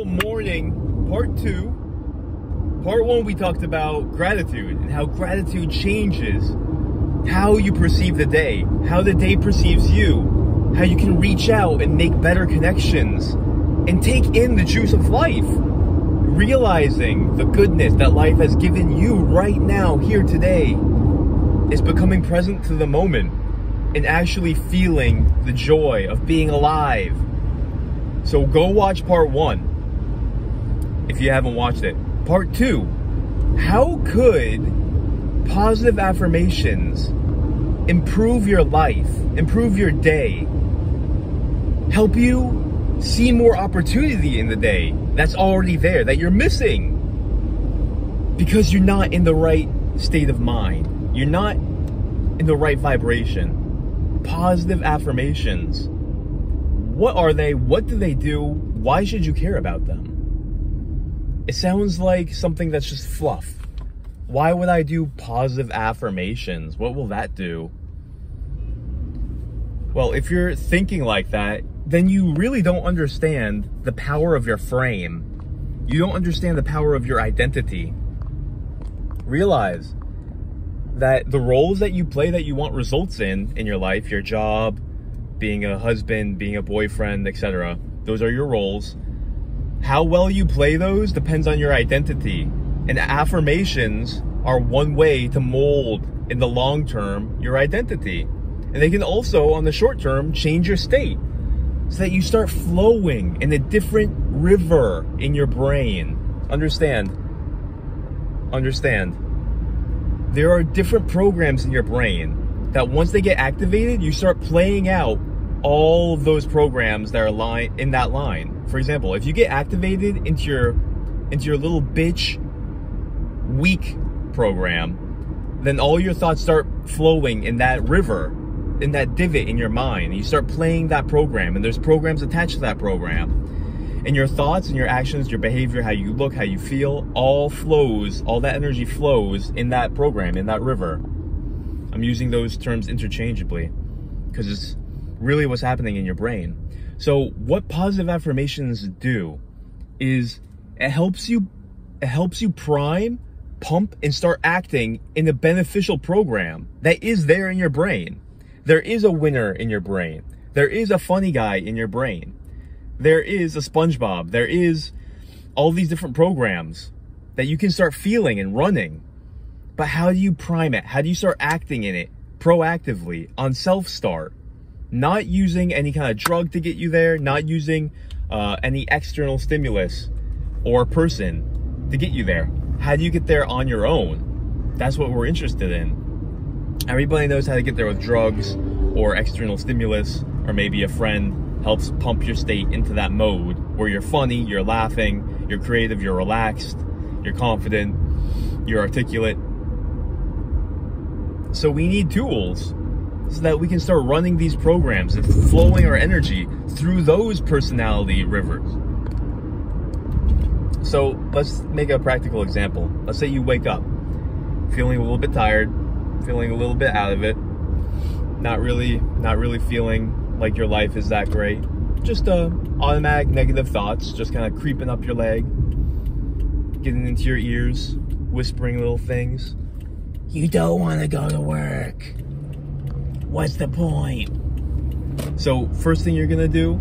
Untitled Morning, Part 2. Part 1, we talked about gratitude and how gratitude changes how you perceive the day, how the day perceives you, how you can reach out and make better connections and take in the juice of life. Realizing the goodness that life has given you right now, here today, is becoming present to the moment and actually feeling the joy of being alive. So go watch part 1 if you haven't watched it. Part 2, how could positive affirmations improve your life, improve your day, help you see more opportunity in the day that's already there, that you're missing because you're not in the right state of mind, you're not in the right vibration. Positive affirmations, what are they? What do they do? Why should you care about them? It sounds like something that's just fluff. Why would I do positive affirmations? What will that do? Well, if you're thinking like that, then you really don't understand the power of your frame. You don't understand the power of your identity. Realize that the roles that you play that you want results in your life, your job, being a husband, being a boyfriend, etc. Those are your roles. How well you play those depends on your identity. And affirmations are one way to mold, in the long term, your identity. And they can also, on the short term, change your state so that you start flowing in a different river in your brain. Understand. There are different programs in your brain that once they get activated, you start playing out all of those programs that are in that line. For example, if you get activated into your little bitch weak program, then all your thoughts start flowing in that river, in that divot in your mind. You start playing that program, and there's programs attached to that program. And your thoughts and your actions, your behavior, how you look, how you feel, all that energy flows in that program, in that river. I'm using those terms interchangeably because it's really what's happening in your brain. So what positive affirmations do is it helps you prime, pump, and start acting in a beneficial program that is there in your brain. There is a winner in your brain. There is a funny guy in your brain. There is a SpongeBob. There is all these different programs that you can start feeling and running. But how do you prime it? How do you start acting in it proactively on self-start? Not using any kind of drug to get you there, not using any external stimulus or person to get you there. How do you get there on your own? That's what we're interested in. Everybody knows how to get there with drugs or external stimulus, or maybe a friend helps pump your state into that mode where you're funny, you're laughing, you're creative, you're relaxed, you're confident, you're articulate. So we need tools so that we can start running these programs and flowing our energy through those personality rivers. So let's make a practical example. Let's say you wake up feeling a little bit tired, feeling a little bit out of it, not really feeling like your life is that great. Just automatic negative thoughts, just kind of creeping up your leg, getting into your ears, whispering little things. You don't want to go to work. What's the point? So first thing you're gonna do,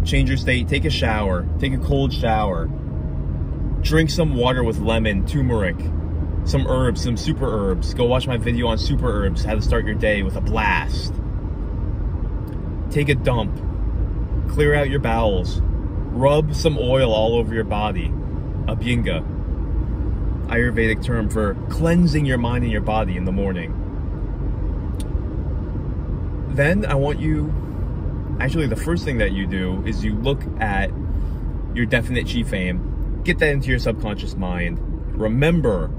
change your state, take a shower, take a cold shower, drink some water with lemon, turmeric, some herbs, some super herbs. Go watch my video on super herbs, how to start your day with a blast. Take a dump, clear out your bowels, rub some oil all over your body, abhyanga, Ayurvedic term for cleansing your mind and your body in the morning. Then I want you, actually the first thing that you do is you look at your definite chief aim, get that into your subconscious mind, remember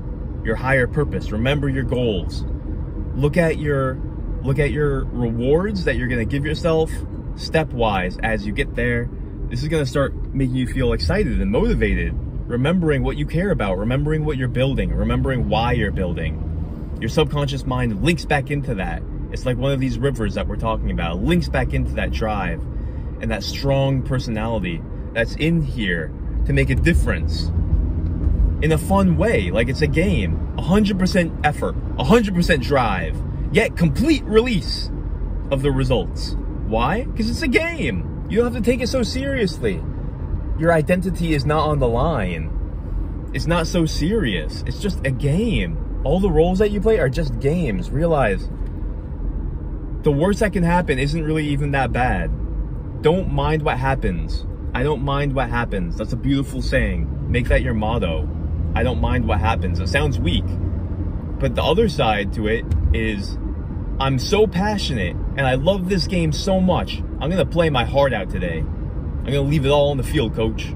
your higher purpose, remember your goals, look at your rewards that you're going to give yourself stepwise as you get there. This is going to start making you feel excited and motivated, remembering what you care about, remembering what you're building, remembering why you're building. Your subconscious mind links back into that. It's like one of these rivers that we're talking about, links back into that drive and that strong personality that's in here to make a difference in a fun way, like it's a game. 100% effort, 100% drive, yet complete release of the results. Why? Because it's a game. You don't have to take it so seriously. Your identity is not on the line. It's not so serious. It's just a game. All the roles that you play are just games. Realize the worst that can happen isn't really even that bad. Don't mind what happens. I don't mind what happens. That's a beautiful saying. Make that your motto. I don't mind what happens. It sounds weak. But the other side to it is, I'm so passionate and I love this game so much. I'm going to play my heart out today. I'm going to leave it all on the field, coach.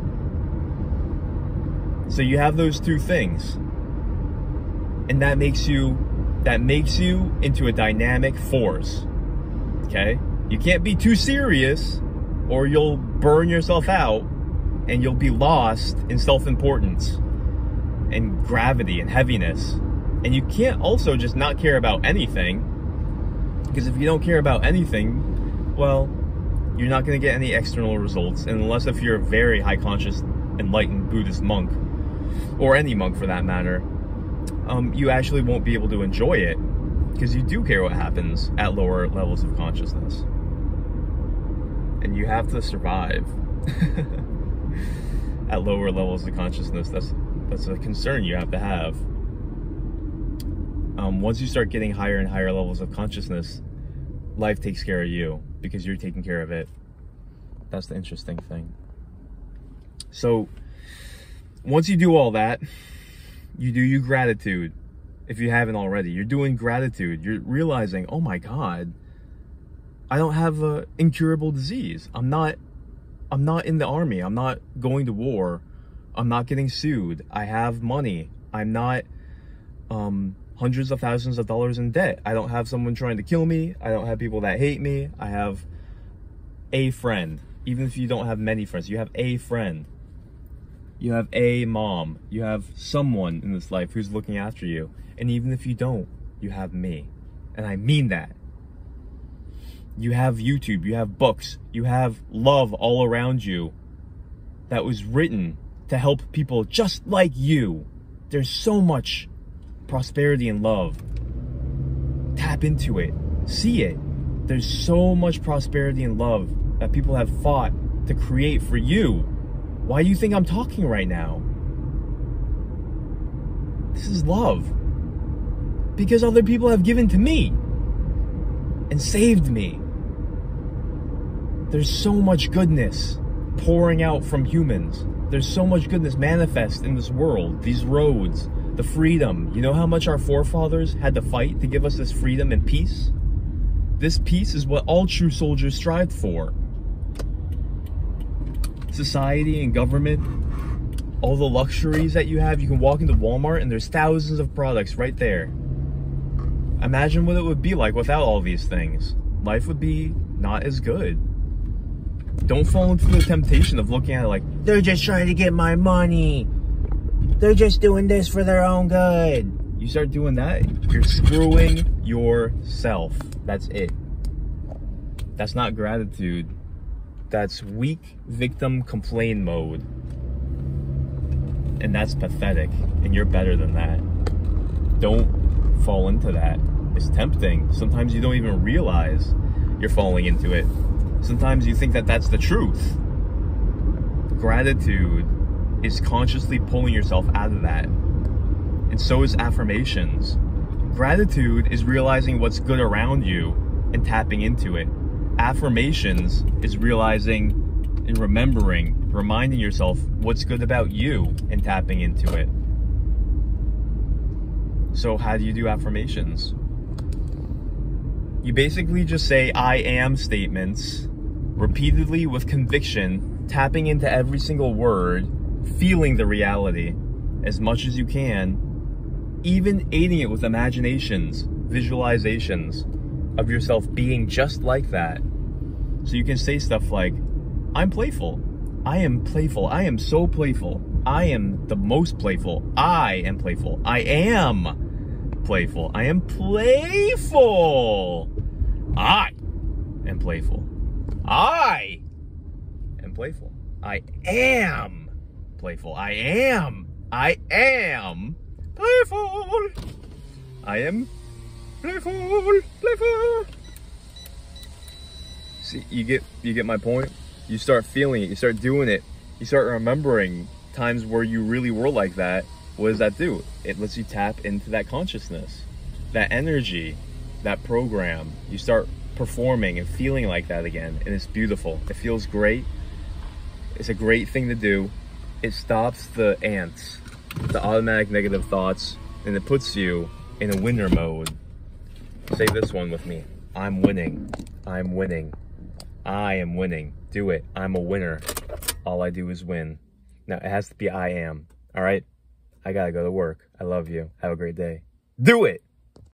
So you have those two things. And that makes you into a dynamic force. Okay? You can't be too serious or you'll burn yourself out and you'll be lost in self-importance and gravity and heaviness. And you can't also just not care about anything, because if you don't care about anything, well, you're not going to get any external results, and unless if you're a very high conscious enlightened Buddhist monk, or any monk for that matter, you actually won't be able to enjoy it, because you do care what happens at lower levels of consciousness, and you have to survive at lower levels of consciousness. That's a concern you have to have. Once you start getting higher and higher levels of consciousness, life takes care of you because you're taking care of it. That's the interesting thing. So once you do all that, you do your gratitude. If you haven't already, you're doing gratitude. You're realizing, oh my God, I don't have an incurable disease. I'm not in the army. I'm not going to war. I'm not getting sued. I have money. I'm not hundreds of thousands of dollars in debt. I don't have someone trying to kill me. I don't have people that hate me. I have a friend. Even if you don't have many friends, you have a friend. You have a mom. You have someone in this life who's looking after you. And even if you don't, you have me. And I mean that. You have YouTube. You have books. You have love all around you that was written to help people just like you. There's so much prosperity and love. Tap into it. See it. There's so much prosperity and love that people have fought to create for you. Why do you think I'm talking right now? This is love. Because other people have given to me and saved me. There's so much goodness pouring out from humans. There's so much goodness manifest in this world, these roads, the freedom. You know how much our forefathers had to fight to give us this freedom and peace? This peace is what all true soldiers strived for. Society and government, all the luxuries that you have. You can walk into Walmart and there's thousands of products right there. Imagine what it would be like without all these things. Life would be not as good. Don't fall into the temptation of looking at it like, they're just trying to get my money. They're just doing this for their own good. You start doing that, you're screwing yourself. That's it. That's not gratitude. That's weak victim complain mode. And that's pathetic. And you're better than that. Don't fall into that. It's tempting. Sometimes you don't even realize you're falling into it. Sometimes you think that that's the truth. Gratitude is consciously pulling yourself out of that. And so is affirmations. Gratitude is realizing what's good around you and tapping into it. Affirmations is realizing and reminding yourself what's good about you and tapping into it. So how do you do affirmations? You basically just say I am statements repeatedly with conviction, tapping into every single word, feeling the reality as much as you can, even aiding it with imaginations, visualizations of yourself being just like that. So you can say stuff like, I'm playful. I am playful. I am so playful. I am the most playful. I am playful. I am playful. I am playful. I am playful. I am playful. I am playful. I am playful. I am playful. See, you get my point? You start feeling it, you start doing it, you start remembering times where you really were like that. What does that do? It lets you tap into that consciousness, that energy, that program. You start performing and feeling like that again, and it's beautiful. It feels great. It's a great thing to do. It stops the ants, the automatic negative thoughts, and it puts you in a winner mode. Say this one with me. I'm winning. I'm winning. I am winning. Do it. I'm a winner. All I do is win. Now, it has to be I am. All right? I gotta go to work. I love you. Have a great day. Do it!